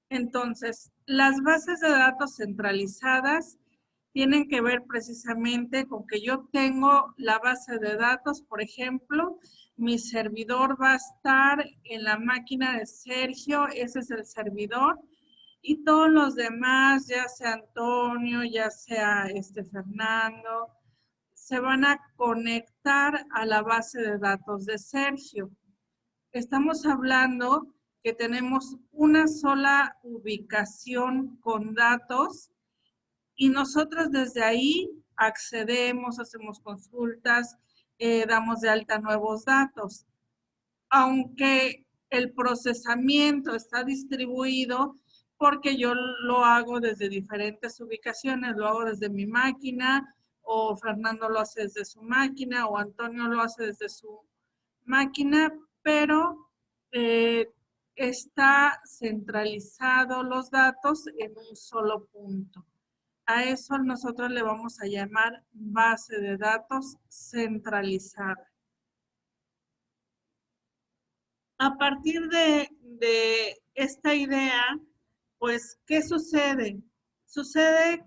Entonces, las bases de datos centralizadas tienen que ver precisamente con que yo tengo la base de datos, por ejemplo, mi servidor va a estar en la máquina de Sergio, ese es el servidor, y todos los demás, ya sea Antonio, ya sea Fernando, se van a conectar a la base de datos de Sergio. Estamos hablando que tenemos una sola ubicación con datos y nosotros desde ahí accedemos, hacemos consultas, damos de alta nuevos datos. Aunque el procesamiento está distribuido porque yo lo hago desde diferentes ubicaciones, lo hago desde mi máquina, o Fernando lo hace desde su máquina, o Antonio lo hace desde su máquina, pero está centralizado los datos en un solo punto. A eso nosotros le vamos a llamar base de datos centralizada. A partir de esta idea, pues, ¿qué sucede? Sucede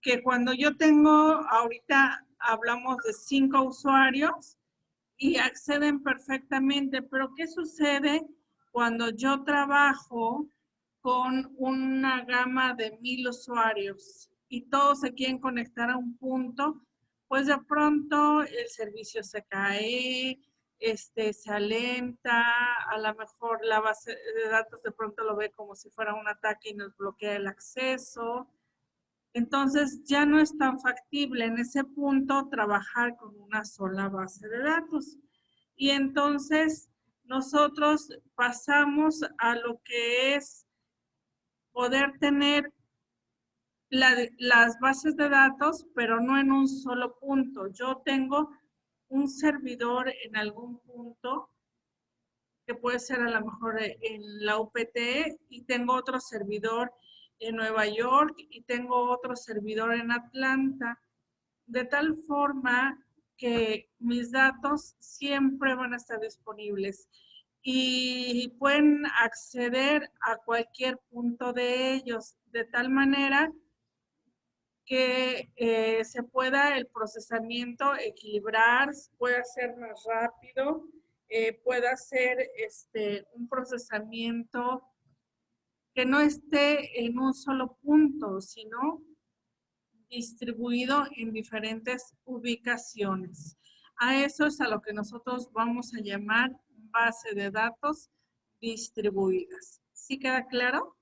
que cuando yo tengo, ahorita hablamos de 5 usuarios y acceden perfectamente, pero ¿qué sucede cuando yo trabajo con una gama de 1000 usuarios y todos se quieren conectar a un punto? Pues de pronto el servicio se cae, se alenta, a lo mejor la base de datos de pronto lo ve como si fuera un ataque y nos bloquea el acceso. Entonces ya no es tan factible en ese punto trabajar con una sola base de datos. Y entonces nosotros pasamos a lo que es poder tener las bases de datos, pero no en un solo punto. Yo tengo un servidor en algún punto, que puede ser a lo mejor en la UPT, y tengo otro servidor en Nueva York y tengo otro servidor en Atlanta, de tal forma que mis datos siempre van a estar disponibles y pueden acceder a cualquier punto de ellos, de tal manera que se pueda el procesamiento equilibrar, pueda ser más rápido, pueda ser un procesamiento que no esté en un solo punto, sino distribuido en diferentes ubicaciones. A eso es a lo que nosotros vamos a llamar base de datos distribuidas. ¿Sí queda claro?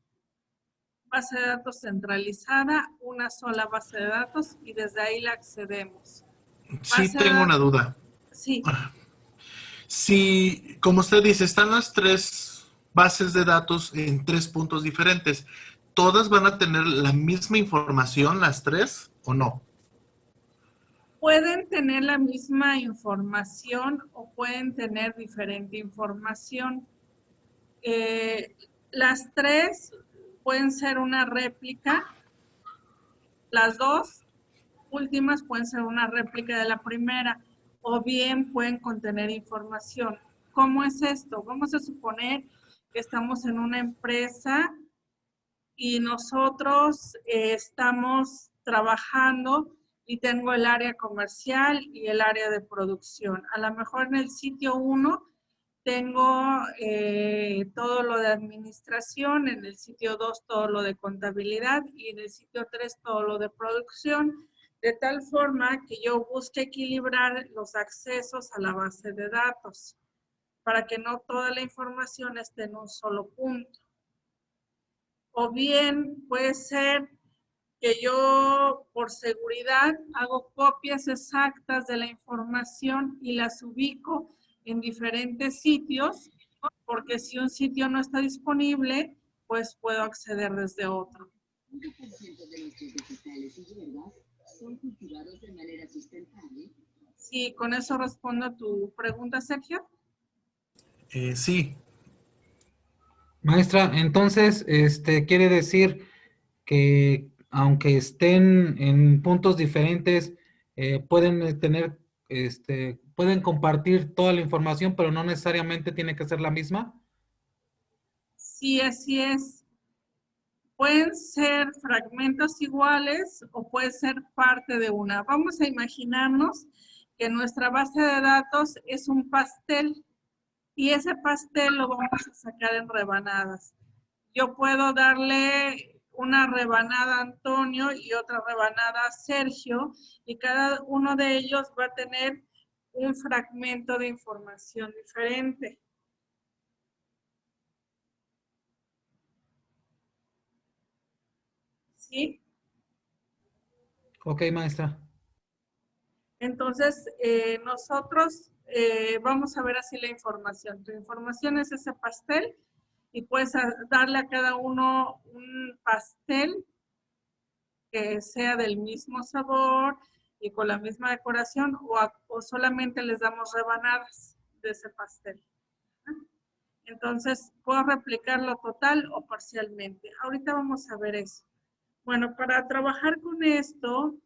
Base de datos centralizada, una sola base de datos y desde ahí la accedemos. Sí, Base de tengo una datos, duda. sí, Si, como usted dice, están las tres bases de datos en tres puntos diferentes, ¿todas van a tener la misma información, las tres, o no? pueden tener la misma información o pueden tener diferente información. Eh, las tres pueden ser una réplica, las dos últimas pueden ser una réplica de la primera, o bien pueden contener información. ¿Cómo es esto? Vamos a suponer que estamos en una empresa y nosotros estamos trabajando y tengo el área comercial y el área de producción. A lo mejor en el sitio 1 tengo todo lo de administración, en el sitio 2 todo lo de contabilidad y en el sitio 3 todo lo de producción, de tal forma que yo busque equilibrar los accesos a la base de datos para que no toda la información esté en un solo punto. O bien puede ser que yo por seguridad hago copias exactas de la información y las ubico en diferentes sitios, porque si un sitio no está disponible, pues puedo acceder desde otro. Sí, con eso respondo a tu pregunta, Sergio. Sí. Maestra, entonces, quiere decir que aunque estén en puntos diferentes, pueden tener, pueden compartir toda la información, pero no necesariamente tiene que ser la misma. Sí, así es. Pueden ser fragmentos iguales o puede ser parte de una. Vamos a imaginarnos que nuestra base de datos es un pastel y ese pastel lo vamos a sacar en rebanadas. Yo puedo darle una rebanada a Antonio y otra rebanada a Sergio y cada uno de ellos va a tener un fragmento de información diferente. ¿Sí? Ok, maestra. Entonces, nosotros vamos a ver así la información. Tu información es ese pastel y puedes darle a cada uno un pastel que sea del mismo sabor y con la misma decoración o solamente les damos rebanadas de ese pastel. Entonces, puedo replicarlo total o parcialmente. Ahorita vamos a ver eso. Bueno, para trabajar con esto,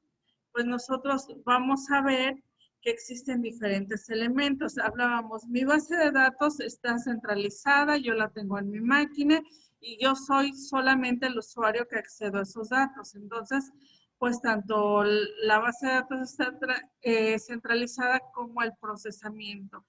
pues nosotros vamos a ver que existen diferentes elementos. Hablábamos, mi base de datos está centralizada, yo la tengo en mi máquina y yo soy solamente el usuario que accedo a esos datos. Entonces, pues tanto la base de datos está centralizada como el procesamiento.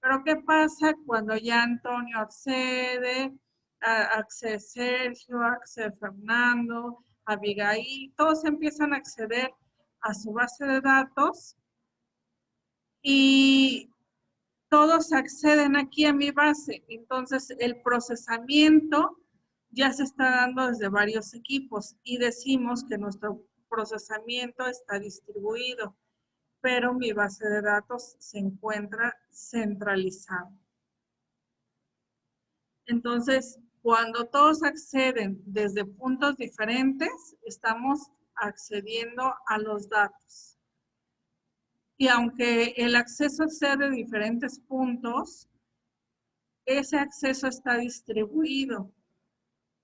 Pero ¿qué pasa cuando ya Antonio accede, accede Sergio, accede Fernando, Abigail, todos empiezan a acceder a su base de datos y todos acceden aquí a mi base. Entonces, el procesamiento ya se está dando desde varios equipos y decimos que nuestro procesamiento está distribuido, pero mi base de datos se encuentra centralizada. Entonces, cuando todos acceden desde puntos diferentes, estamos accediendo a los datos. Y aunque el acceso sea de diferentes puntos, ese acceso está distribuido,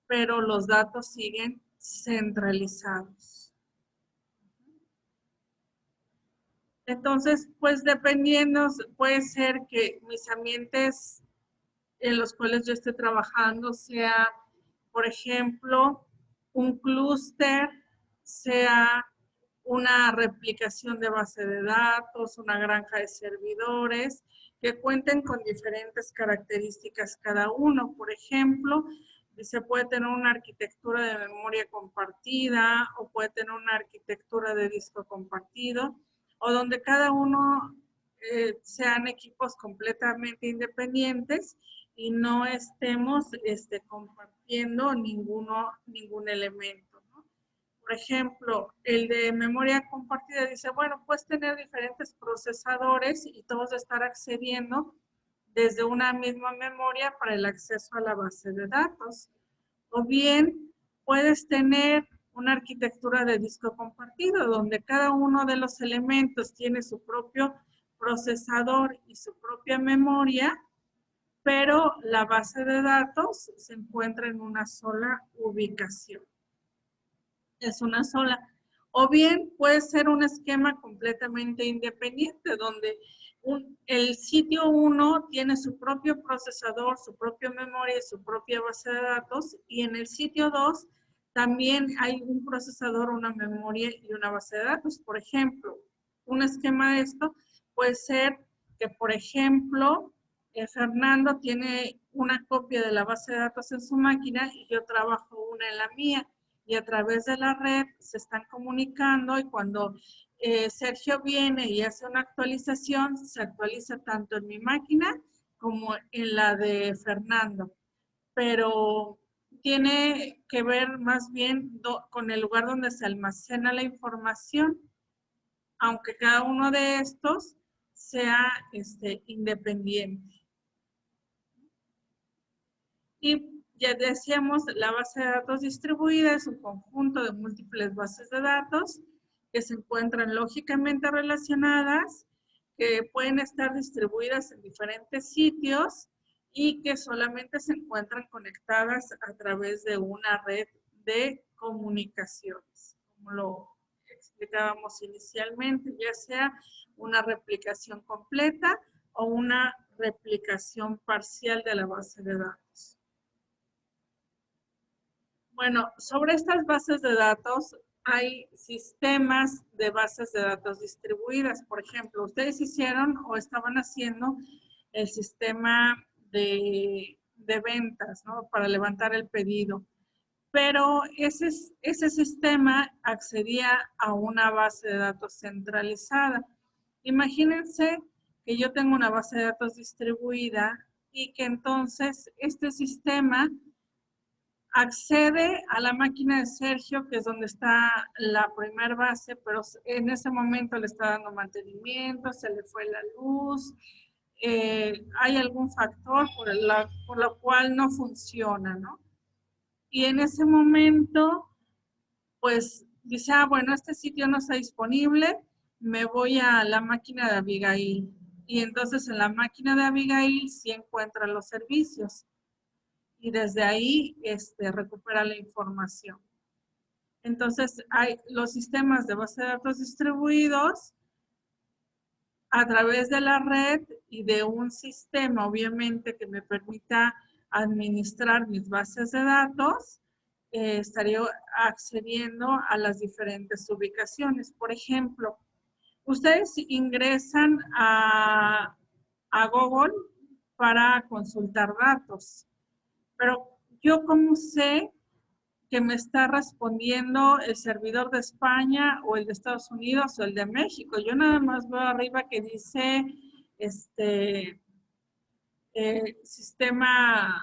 pero los datos siguen centralizados. Entonces, pues dependiendo, puede ser que mis ambientes en los cuales yo esté trabajando sea, por ejemplo, un clúster, sea una replicación de base de datos, una granja de servidores, que cuenten con diferentes características cada uno. Por ejemplo, se puede tener una arquitectura de memoria compartida o puede tener una arquitectura de disco compartido, o donde cada uno sean equipos completamente independientes y no estemos compartiendo ningún elemento, ¿no? Por ejemplo, el de memoria compartida dice, bueno, puedes tener diferentes procesadores y todos estar accediendo desde una misma memoria para el acceso a la base de datos. O bien, puedes tener una arquitectura de disco compartido, donde cada uno de los elementos tiene su propio procesador y su propia memoria, pero la base de datos se encuentra en una sola ubicación. Es una sola. O bien puede ser un esquema completamente independiente, donde el sitio 1 tiene su propio procesador, su propia memoria y su propia base de datos, y en el sitio 2 también hay un procesador, una memoria y una base de datos. Por ejemplo, un esquema de esto puede ser que, por ejemplo, Fernando tiene una copia de la base de datos en su máquina y yo trabajo una en la mía, y a través de la red se están comunicando, y cuando Sergio viene y hace una actualización, se actualiza tanto en mi máquina como en la de Fernando. Pero tiene que ver más bien con el lugar donde se almacena la información, aunque cada uno de estos sea independiente. Y ya decíamos, la base de datos distribuida es un conjunto de múltiples bases de datos que se encuentran lógicamente relacionadas, que pueden estar distribuidas en diferentes sitios y que solamente se encuentran conectadas a través de una red de comunicaciones, como lo explicábamos inicialmente, ya sea una replicación completa o una replicación parcial de la base de datos. Bueno, sobre estas bases de datos hay sistemas de bases de datos distribuidas. Por ejemplo, ustedes hicieron o estaban haciendo el sistema de ventas, ¿no? Para levantar el pedido. Pero ese sistema accedía a una base de datos centralizada. Imagínense que yo tengo una base de datos distribuida y que entonces este sistema accede a la máquina de Sergio, que es donde está la primera base, pero en ese momento le está dando mantenimiento, se le fue la luz, hay algún factor por lo cual no funciona, ¿no? Y en ese momento, pues dice, bueno, este sitio no está disponible, me voy a la máquina de Abigail. Y entonces en la máquina de Abigail sí encuentra los servicios. Y desde ahí recupera la información. Entonces, hay los sistemas de base de datos distribuidos a través de la red y de un sistema, obviamente, que me permita administrar mis bases de datos, estaría accediendo a las diferentes ubicaciones. Por ejemplo, ustedes ingresan a Google para consultar datos. Pero yo cómo sé que me está respondiendo el servidor de España o el de Estados Unidos o el de México. Yo nada más veo arriba que dice sistema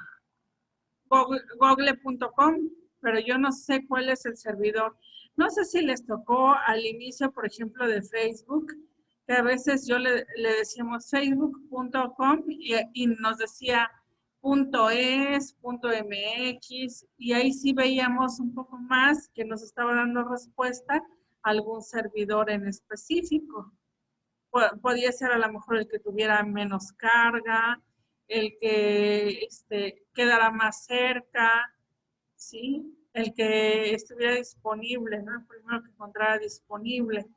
google.com, pero yo no sé cuál es el servidor. No sé si les tocó al inicio, por ejemplo, de Facebook, que a veces yo le decíamos facebook.com y nos decía .es, .mx, y ahí sí veíamos un poco más que nos estaba dando respuesta a algún servidor en específico. Podía ser a lo mejor el que tuviera menos carga, el que quedara más cerca, ¿sí? El que estuviera disponible, ¿no? El primero que encontrara disponible.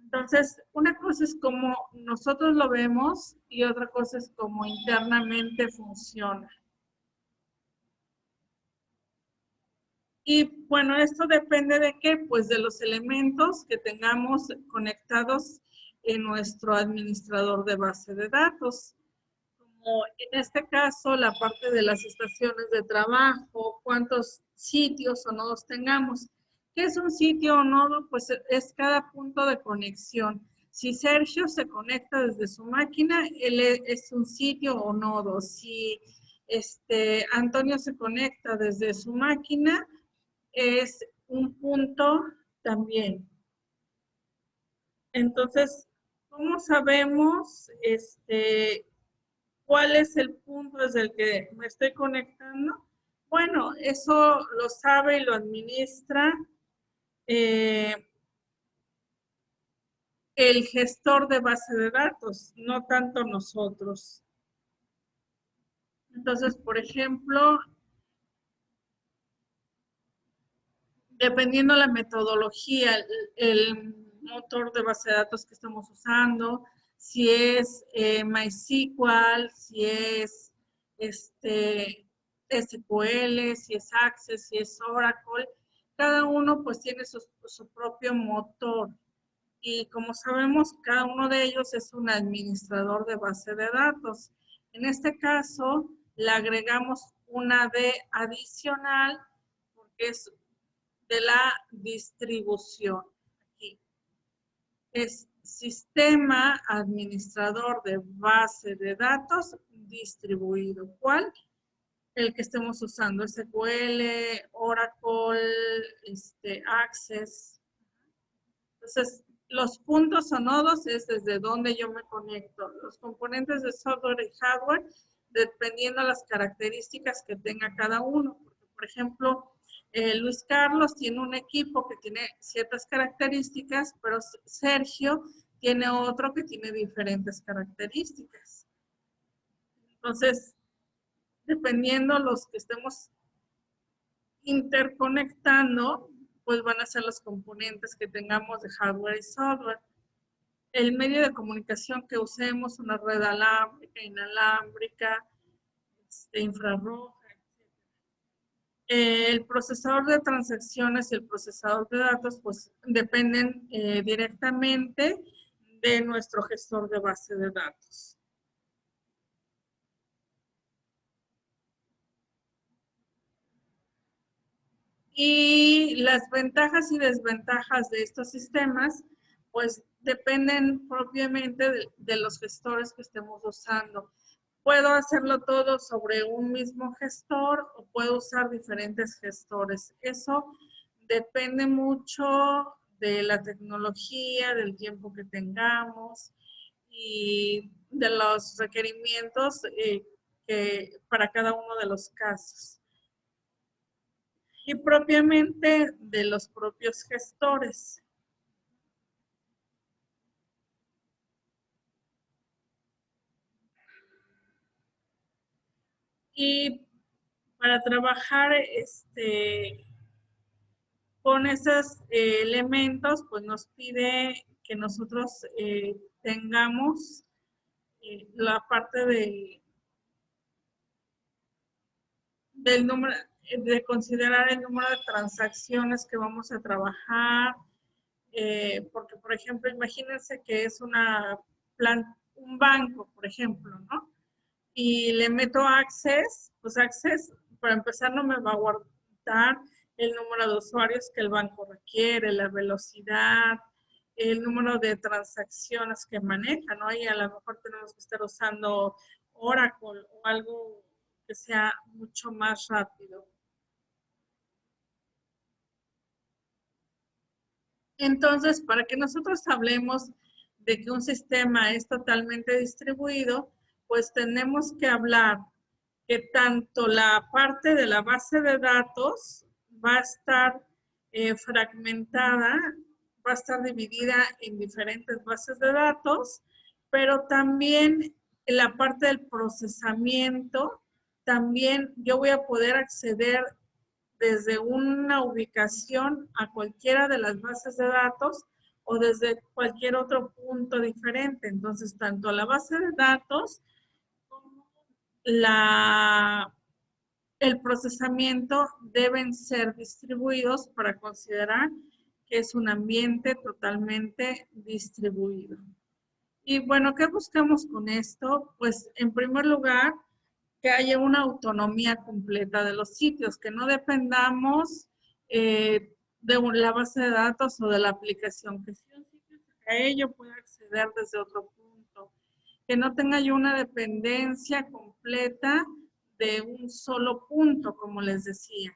Entonces, una cosa es como nosotros lo vemos y otra cosa es como internamente funciona. Y bueno, esto depende de qué, pues de los elementos que tengamos conectados en nuestro administrador de base de datos. Como en este caso, la parte de las estaciones de trabajo, cuántos sitios o nodos tengamos. ¿Qué es un sitio o nodo? Pues es cada punto de conexión. Si Sergio se conecta desde su máquina, él es un sitio o nodo. Si Antonio se conecta desde su máquina, es un punto también. Entonces, ¿cómo sabemos cuál es el punto desde el que me estoy conectando? Bueno, eso lo sabe y lo administra el gestor de base de datos, no tanto nosotros. Entonces, por ejemplo, dependiendo la metodología, el motor de base de datos que estamos usando, si es MySQL, si es SQL, si es Access, si es Oracle, cada uno pues tiene su propio motor. Y como sabemos, cada uno de ellos es un administrador de base de datos. En este caso, le agregamos una D adicional porque es de la distribución. Aquí es sistema administrador de base de datos distribuido. ¿Cuál? El que estemos usando, SQL, Oracle, Access. Entonces, los puntos o nodos es desde donde yo me conecto. Los componentes de software y hardware, dependiendo de las características que tenga cada uno. Porque, por ejemplo, Luis Carlos tiene un equipo que tiene ciertas características, pero Sergio tiene otro que tiene diferentes características. Entonces, dependiendo los que estemos interconectando, pues van a ser los componentes que tengamos de hardware y software. El medio de comunicación que usemos, una red alámbrica, inalámbrica, infrarroja, etc. El procesador de transacciones y el procesador de datos pues dependen directamente de nuestro gestor de base de datos. Y las ventajas y desventajas de estos sistemas pues dependen propiamente de los gestores que estemos usando. Puedo hacerlo todo sobre un mismo gestor o puedo usar diferentes gestores. Eso depende mucho de la tecnología, del tiempo que tengamos y de los requerimientos para cada uno de los casos. Y propiamente de los propios gestores. Y para trabajar con esos elementos, pues nos pide que nosotros tengamos la parte del número, de considerar el número de transacciones que vamos a trabajar, porque, por ejemplo, imagínense que es un banco, por ejemplo, ¿no? Y le meto Access, pues Access, para empezar, no me va a guardar el número de usuarios que el banco requiere, la velocidad, el número de transacciones que maneja, ¿no? Y a lo mejor tenemos que estar usando Oracle o algo que sea mucho más rápido. Entonces, para que nosotros hablemos de que un sistema es totalmente distribuido, pues tenemos que hablar que tanto la parte de la base de datos va a estar fragmentada, va a estar dividida en diferentes bases de datos, pero también en la parte del procesamiento, también yo voy a poder acceder desde una ubicación a cualquiera de las bases de datos o desde cualquier otro punto diferente. Entonces, tanto la base de datos como el procesamiento deben ser distribuidos para considerar que es un ambiente totalmente distribuido. Y bueno, ¿qué buscamos con esto? Pues en primer lugar, que haya una autonomía completa de los sitios, que no dependamos de la base de datos o de la aplicación, que si un sitio se cae, yo pueda acceder desde otro punto, que no tenga yo una dependencia completa de un solo punto, como les decía.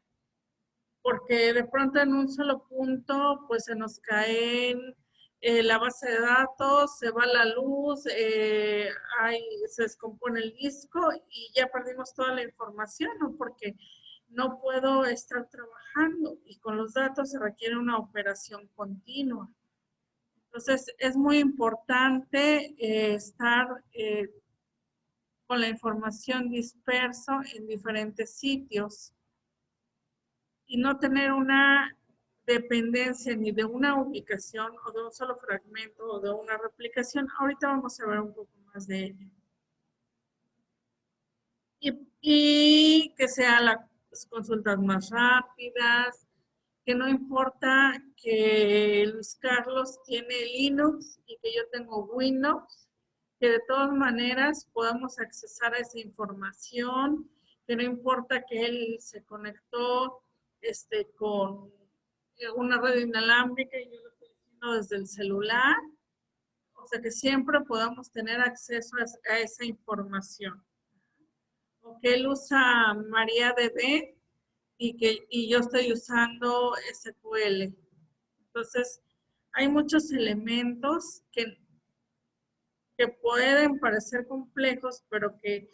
Porque de pronto en un solo punto, pues se nos caen la base de datos, se va la luz, se descompone el disco y ya perdimos toda la información, ¿no? Porque no puedo estar trabajando y con los datos se requiere una operación continua. Entonces, es muy importante estar con la información disperso en diferentes sitios y no tener una dependencia ni de una ubicación o de un solo fragmento o de una replicación. Ahorita vamos a ver un poco más de ello. Y que sean las consultas más rápidas, que no importa que Luis Carlos tiene Linux y que yo tengo Windows, que de todas maneras podamos accesar a esa información, que no importa que él se conectó con una red inalámbrica y yo lo estoy haciendo desde el celular, o sea que siempre podamos tener acceso a esa información. O que él usa MariaDB y yo estoy usando SQL. Entonces, hay muchos elementos que pueden parecer complejos, pero que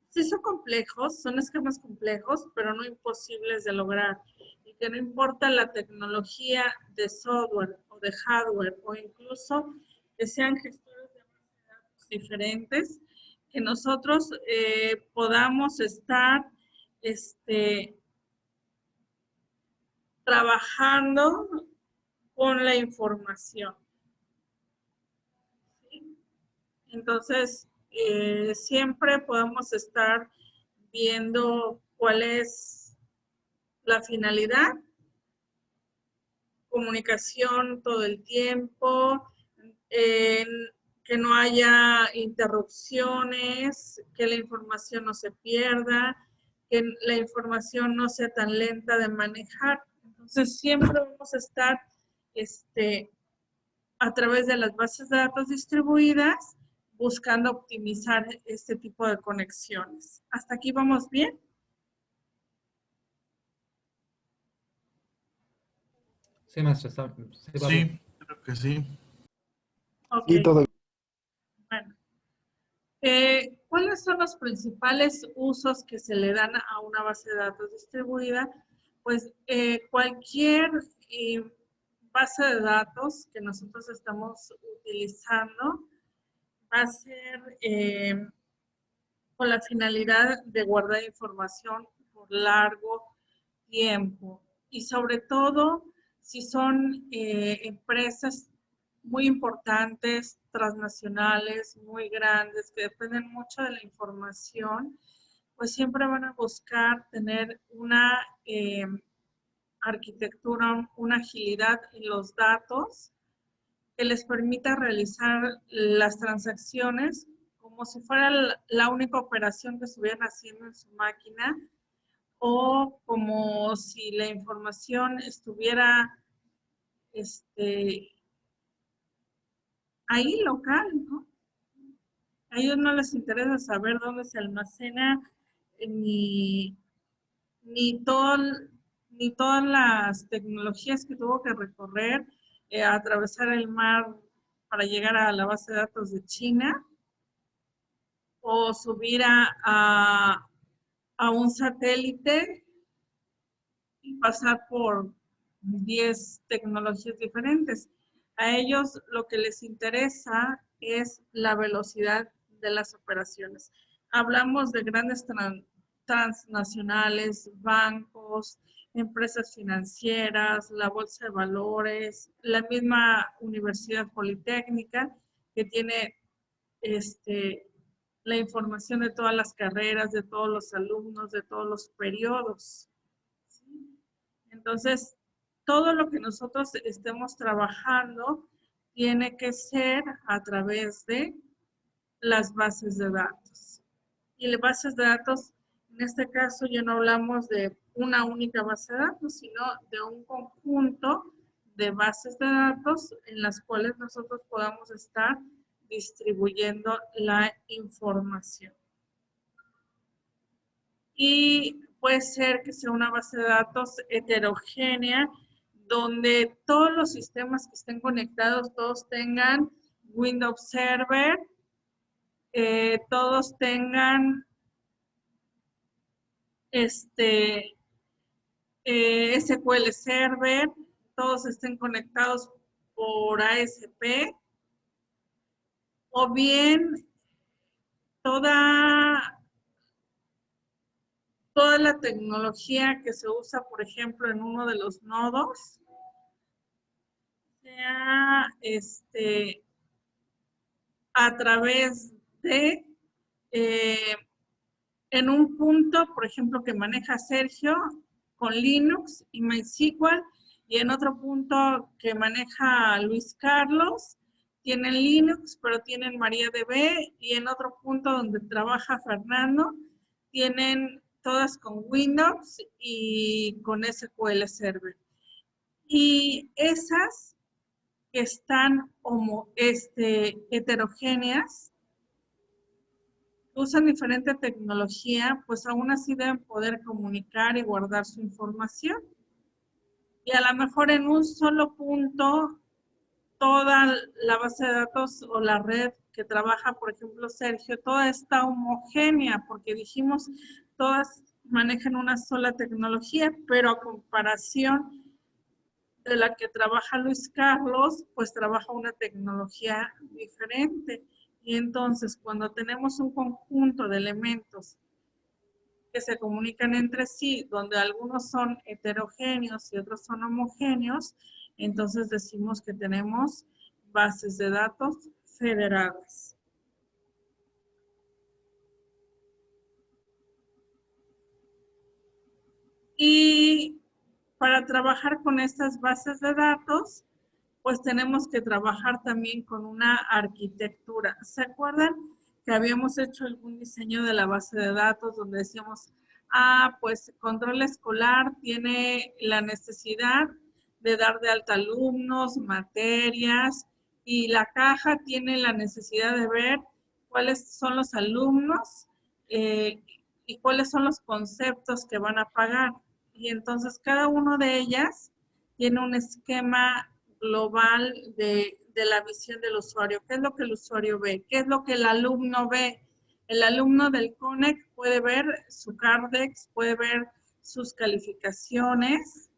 sí son complejos, son esquemas complejos, pero no imposibles de lograr. Y que no importa la tecnología de software o de hardware, o incluso que sean gestores de base de datos diferentes, que nosotros podamos estar trabajando con la información. ¿Sí? Entonces, siempre podemos estar viendo cuál es la finalidad, comunicación todo el tiempo, que no haya interrupciones, que la información no se pierda, que la información no sea tan lenta de manejar. Entonces, siempre vamos a estar a través de las bases de datos distribuidas buscando optimizar este tipo de conexiones. ¿Hasta aquí vamos bien? Sí, maestra, sí, va bien. Sí, creo que sí. Ok. Y todo. Bueno. ¿Cuáles son los principales usos que se le dan a una base de datos distribuida? Pues cualquier base de datos que nosotros estamos utilizando va a ser con la finalidad de guardar información por largo tiempo. Y sobre todo, si son empresas muy importantes, transnacionales, muy grandes, que dependen mucho de la información, pues siempre van a buscar tener una arquitectura, una agilidad en los datos que les permita realizar las transacciones como si fuera la única operación que estuvieran haciendo en su máquina, o como si la información estuviera ahí local, ¿no? A ellos no les interesa saber dónde se almacena ni, ni, todo, ni todas las tecnologías que tuvo que recorrer, atravesar el mar para llegar a la base de datos de China, o subir a un satélite y pasar por 10 tecnologías diferentes. A ellos lo que les interesa es la velocidad de las operaciones. Hablamos de grandes transnacionales, bancos, empresas financieras, la bolsa de valores, la misma Universidad Politécnica, que tiene la información de todas las carreras, de todos los alumnos, de todos los periodos. Entonces, todo lo que nosotros estemos trabajando tiene que ser a través de las bases de datos. Y las bases de datos, en este caso ya no hablamos de una única base de datos, sino de un conjunto de bases de datos en las cuales nosotros podamos estar distribuyendo la información. Y puede ser que sea una base de datos heterogénea, donde todos los sistemas que estén conectados, todos tengan Windows Server, todos tengan SQL Server, todos estén conectados por ASP, o bien toda la tecnología que se usa, por ejemplo, en uno de los nodos, sea a través de, en un punto, por ejemplo, que maneja Sergio con Linux y MySQL, y en otro punto que maneja Luis Carlos, tienen Linux, pero tienen MariaDB, y en otro punto donde trabaja Fernando, tienen todas con Windows y con SQL Server. Y esas que están heterogéneas, usan diferente tecnología, pues aún así deben poder comunicar y guardar su información. Y a lo mejor en un solo punto, toda la base de datos o la red que trabaja, por ejemplo, Sergio, toda está homogénea, porque dijimos, todas manejan una sola tecnología, pero a comparación de la que trabaja Luis Carlos, pues trabaja una tecnología diferente. Y entonces, cuando tenemos un conjunto de elementos que se comunican entre sí, donde algunos son heterogéneos y otros son homogéneos, entonces decimos que tenemos bases de datos federadas. Y para trabajar con estas bases de datos, pues tenemos que trabajar también con una arquitectura. ¿Se acuerdan que habíamos hecho algún diseño de la base de datos donde decíamos, pues control escolar tiene la necesidad de dar de alta alumnos, materias, y la caja tiene la necesidad de ver cuáles son los alumnos y cuáles son los conceptos que van a pagar? Y entonces cada una de ellas tiene un esquema global de la visión del usuario. ¿Qué es lo que el usuario ve? ¿Qué es lo que el alumno ve? El alumno del CONEC puede ver su Cardex, puede ver sus calificaciones,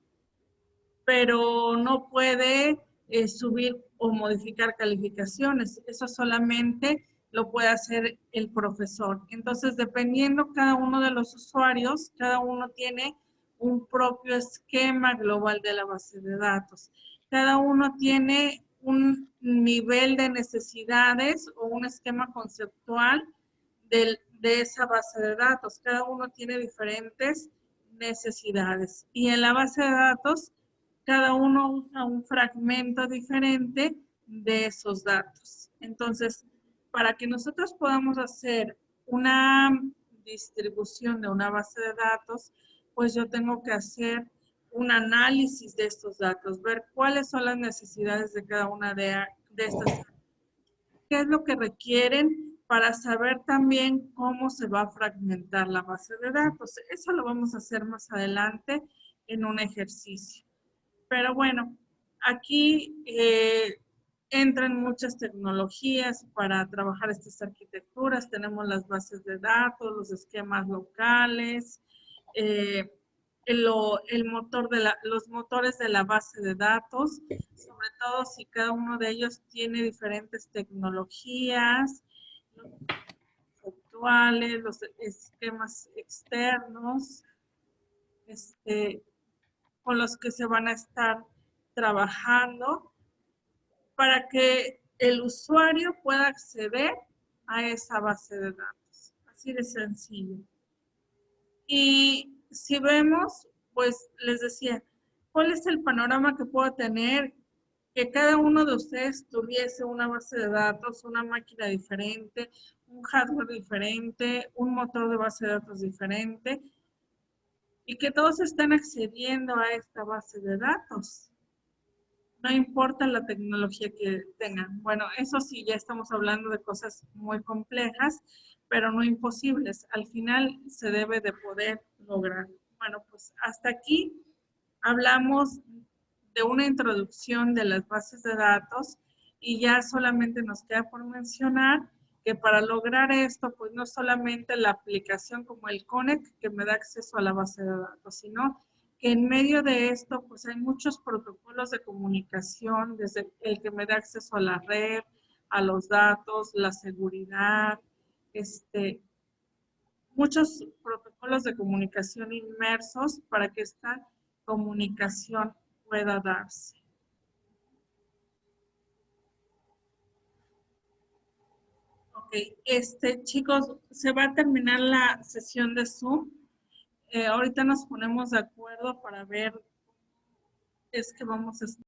pero no puede subir o modificar calificaciones. Eso solamente lo puede hacer el profesor. Entonces, dependiendo cada uno de los usuarios, cada uno tiene un propio esquema global de la base de datos. Cada uno tiene un nivel de necesidades o un esquema conceptual de esa base de datos. Cada uno tiene diferentes necesidades. Y en la base de datos, cada uno usa un fragmento diferente de esos datos. Entonces, para que nosotros podamos hacer una distribución de una base de datos, pues yo tengo que hacer un análisis de estos datos, ver cuáles son las necesidades de cada una de estas, qué es lo que requieren para saber también cómo se va a fragmentar la base de datos. Eso lo vamos a hacer más adelante en un ejercicio. Pero bueno, aquí entran muchas tecnologías para trabajar estas arquitecturas. Tenemos las bases de datos, los esquemas locales, los motores de la base de datos, sobre todo si cada uno de ellos tiene diferentes tecnologías, los conceptuales, los esquemas externos, con los que se van a estar trabajando para que el usuario pueda acceder a esa base de datos. Así de sencillo. Y si vemos, pues les decía, ¿cuál es el panorama que puedo tener? Que cada uno de ustedes tuviese una base de datos, una máquina diferente, un hardware diferente, un motor de base de datos diferente, y que todos estén accediendo a esta base de datos. No importa la tecnología que tengan. Bueno, eso sí, ya estamos hablando de cosas muy complejas, pero no imposibles. Al final se debe de poder lograr. Bueno, pues hasta aquí hablamos de una introducción de las bases de datos y ya solamente nos queda por mencionar que para lograr esto, pues no solamente la aplicación como el CONEC que me da acceso a la base de datos, sino que en medio de esto, pues hay muchos protocolos de comunicación, desde el que me da acceso a la red, a los datos, la seguridad, muchos protocolos de comunicación inmersos para que esta comunicación pueda darse. Ok, chicos, se va a terminar la sesión de Zoom. Ahorita nos ponemos de acuerdo para ver es que vamos a estar